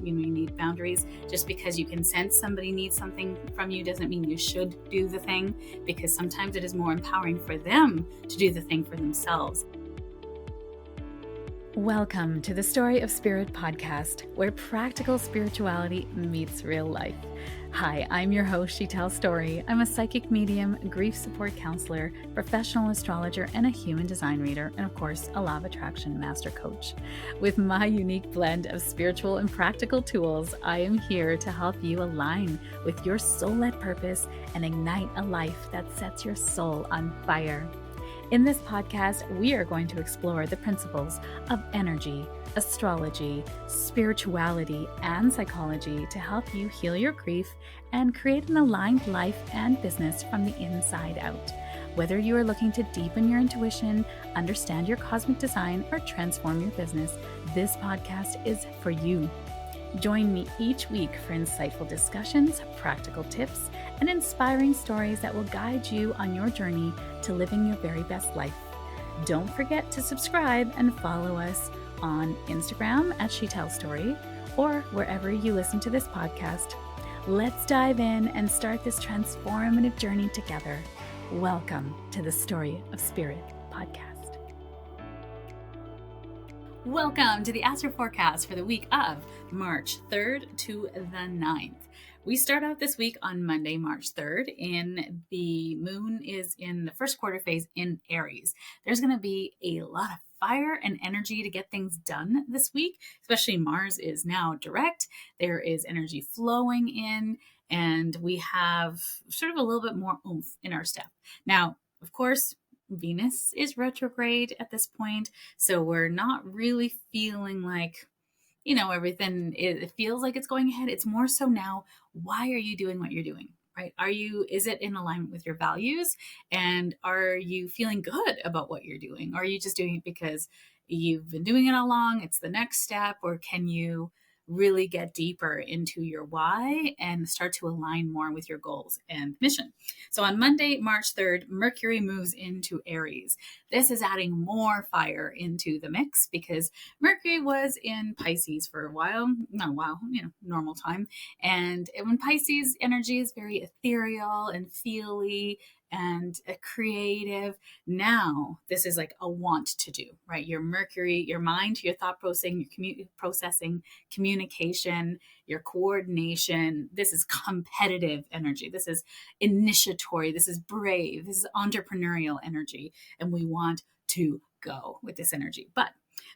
you need boundaries. Just because you can sense somebody needs something from you doesn't mean you should do the thing, because sometimes it is more empowering for them to do the thing for themselves. Welcome to the Story of Spirit podcast, where practical spirituality meets real life. Hi, I'm your host, She Tells Story. I'm a psychic medium, grief support counselor, professional astrologer, and a human design reader, and of course, a law of attraction master coach. With my unique blend of spiritual and practical tools, I am here to help you align with your soul-led purpose and ignite a life that sets your soul on fire. In this podcast, we are going to explore the principles of energy, astrology, spirituality, and psychology to help you heal your grief and create an aligned life and business from the inside out. Whether you are looking to deepen your intuition, understand your cosmic design, or transform your business, this podcast is for you. Join me each week for insightful discussions, practical tips, and inspiring stories that will guide you on your journey to living your very best life. Don't forget to subscribe and follow us on Instagram at She Tells Story or wherever you listen to this podcast. Let's dive in and start this transformative journey together. Welcome to the Story of Spirit podcast. Welcome to the Astro forecast for the week of March 3rd to the 9th. We start out this week on Monday, March 3rd, and the moon is in the first quarter phase in Aries. There's going to be a lot of fire and energy to get things done this week, especially Mars is now direct. There is energy flowing in, and we have sort of a little bit more oomph in our step. Now, of course, Venus is retrograde at this point, so we're not really feeling like, everything, it feels like it's going ahead. It's more so now, why are you doing what you're doing, right? Is it in alignment with your values? And are you feeling good about what you're doing? Or are you just doing it because you've been doing it all along? It's the next step, or can you really get deeper into your why and start to align more with your goals and mission? So on Monday, March 3rd, Mercury moves into Aries. This is adding more fire into the mix because Mercury was in Pisces for a while, not a while, normal time. And when Pisces energy is very ethereal and feely and creative, now this is like a want to do, right? Your Mercury, your mind, your thought processing, your processing, communication, your coordination. This is competitive energy. This is initiatory. This is brave. This is entrepreneurial energy. And we want to go with this energy. But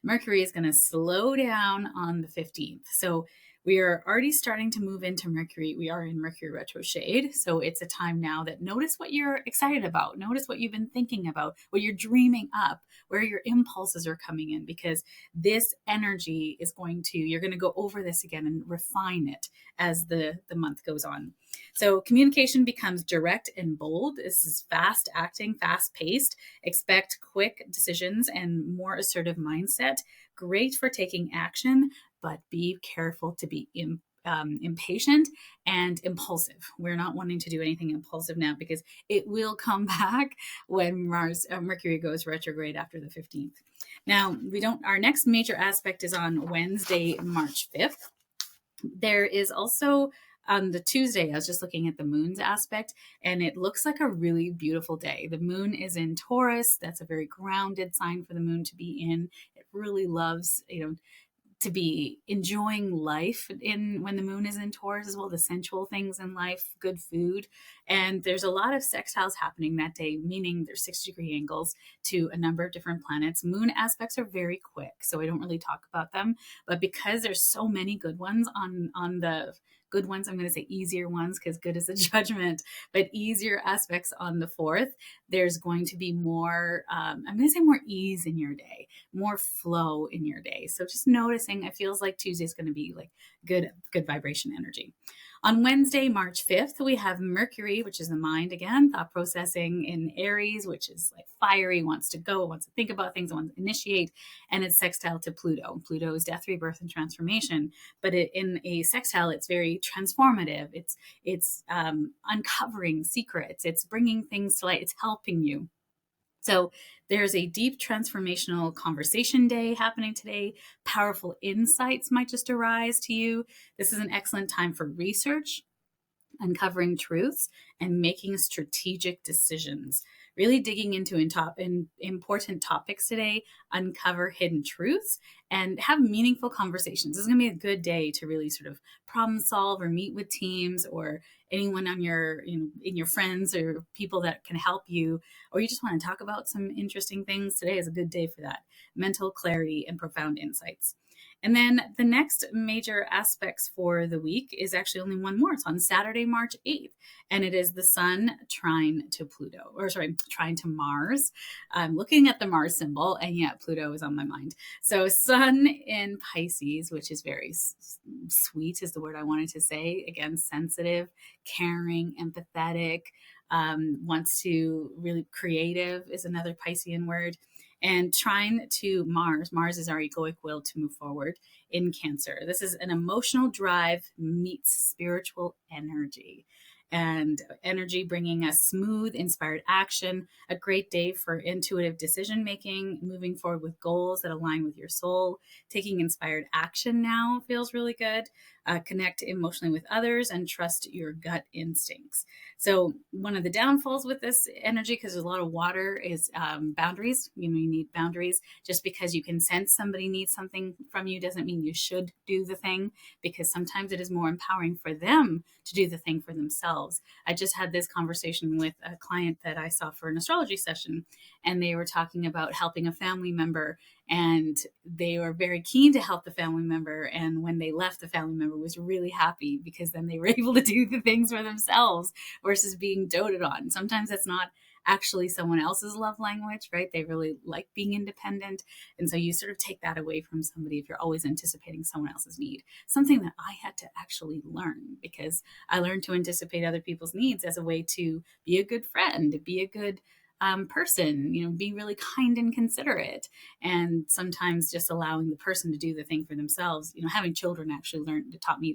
Mercury is going to slow down on the 15th. So we are already starting to move into Mercury. We are in Mercury retrograde. So it's a time now that notice what you're excited about. Notice what you've been thinking about, what you're dreaming up, where your impulses are coming in, because this energy is you're going to go over this again and refine it as the month goes on. So communication becomes direct and bold. This is fast acting, fast paced. Expect quick decisions and more assertive mindset. Great for taking action, but be careful to be impatient and impulsive. We're not wanting to do anything impulsive now because it will come back when Mercury goes retrograde after the 15th. Now, our next major aspect is on Wednesday, March 5th. There is also on the Tuesday, I was just looking at the moon's aspect, and it looks like a really beautiful day. The moon is in Taurus. That's a very grounded sign for the moon to be in. It really loves, to be enjoying life when the moon is in Taurus as well, the sensual things in life, good food. And there's a lot of sextiles happening that day, meaning there's 6-degree angles to a number of different planets. Moon aspects are very quick, so I don't really talk about them. But because there's so many good ones on the good ones, I'm going to say easier ones because good is a judgment, but easier aspects on the 4th, there's going to be more, I'm going to say more ease in your day, more flow in your day. So just noticing, it feels like Tuesday is going to be like good vibration energy. On Wednesday, March 5th, we have Mercury, which is the mind again, thought processing in Aries, which is like fiery, wants to go, wants to think about things, wants to initiate, and it's sextile to Pluto. Pluto is death, rebirth, and transformation, but in a sextile, it's very transformative. It's uncovering secrets. It's bringing things to light. It's helping you. So there's a deep transformational conversation day happening today. Powerful insights might just arise to you. This is an excellent time for research, uncovering truths, and making strategic decisions. Really digging into important topics today, uncover hidden truths, and have meaningful conversations. This is going to be a good day to really sort of problem solve or meet with teams or anyone on your, in your friends or people that can help you, or you just want to talk about some interesting things. Today is a good day for that. Mental clarity and profound insights. And then the next major aspects for the week is actually only one more. It's on Saturday, March 8th, and it is the Sun trine to Pluto, or sorry, trine to Mars. I'm looking at the Mars symbol, and yet Pluto is on my mind. So Sun in Pisces, which is very sweet is the word I wanted to say. Again, sensitive, caring, empathetic, wants to really creative is another Piscean word. And trine to Mars. Mars is our egoic will to move forward in Cancer. This is an emotional drive meets spiritual energy. And energy bringing us smooth, inspired action, a great day for intuitive decision making, moving forward with goals that align with your soul. Taking inspired action now feels really good. Connect emotionally with others and trust your gut instincts. So one of the downfalls with this energy, because there's a lot of water, is boundaries. You need boundaries. Just because you can sense somebody needs something from you doesn't mean you should do the thing, because sometimes it is more empowering for them to do the thing for themselves. I just had this conversation with a client that I saw for an astrology session, and they were talking about helping a family member, and they were very keen to help the family member. And when they left, the family member was really happy because then they were able to do the things for themselves versus being doted on. Sometimes it's not actually someone else's love language, right? They really like being independent. And so you sort of take that away from somebody if you're always anticipating someone else's need. Something that I had to actually learn, because I learned to anticipate other people's needs as a way to be a good friend, be a good person, be really kind and considerate. And sometimes just allowing the person to do the thing for themselves. Having children actually taught me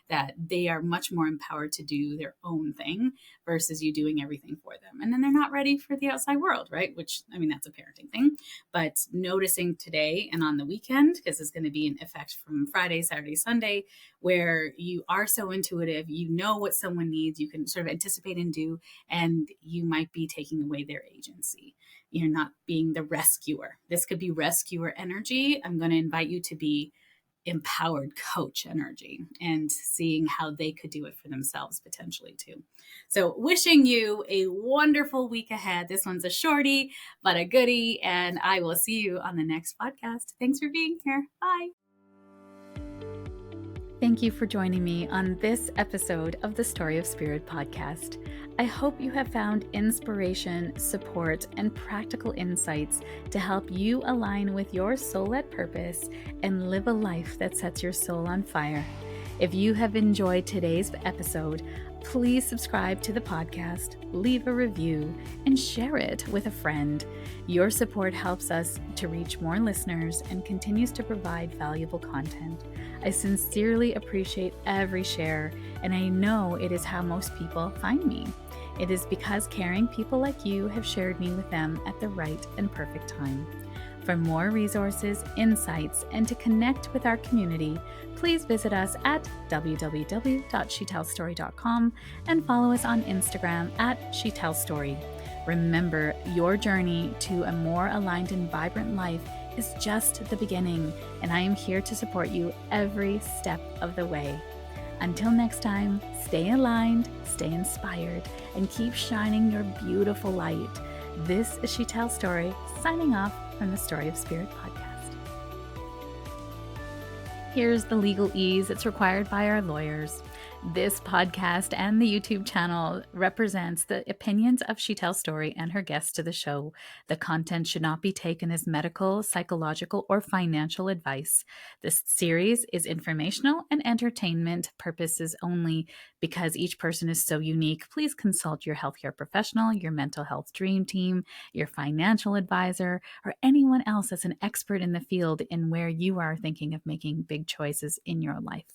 that they are much more empowered to do their own thing versus you doing everything for them. And then they're not ready for the outside world, right? Which, that's a parenting thing. But noticing today and on the weekend, because it's going to be in effect from Friday, Saturday, Sunday, where you are so intuitive, you know what someone needs, you can sort of anticipate and do, and you might be taking away their agency. You're not being the rescuer. This could be rescuer energy. I'm going to invite you to be empowered coach energy and seeing how they could do it for themselves potentially too. So wishing you a wonderful week ahead. This one's a shorty, but a goodie. And I will see you on the next podcast. Thanks for being here. Bye. Thank you for joining me on this episode of the Story of Spirit podcast. I hope you have found inspiration, support, and practical insights to help you align with your soul-led purpose and live a life that sets your soul on fire. If you have enjoyed today's episode, please subscribe to the podcast, leave a review, and share it with a friend. Your support helps us to reach more listeners and continues to provide valuable content. I sincerely appreciate every share, and I know it is how most people find me. It is because caring people like you have shared me with them at the right and perfect time. For more resources, insights, and to connect with our community, please visit us at www.shetellstory.com and follow us on Instagram at shetellstory. Remember, your journey to a more aligned and vibrant life is just the beginning, and I am here to support you every step of the way. Until next time, stay aligned, stay inspired, and keep shining your beautiful light. This is Shetell Story, signing off from the Story of Spirit podcast. Here's the legalese that's required by our lawyers. This podcast and the YouTube channel represents the opinions of Shetell Story and her guests to the show. The content should not be taken as medical, psychological, or financial advice. This series is informational and entertainment purposes only. Because each person is so unique, please consult your healthcare professional, your mental health dream team, your financial advisor, or anyone else that's an expert in the field in where you are thinking of making big choices in your life.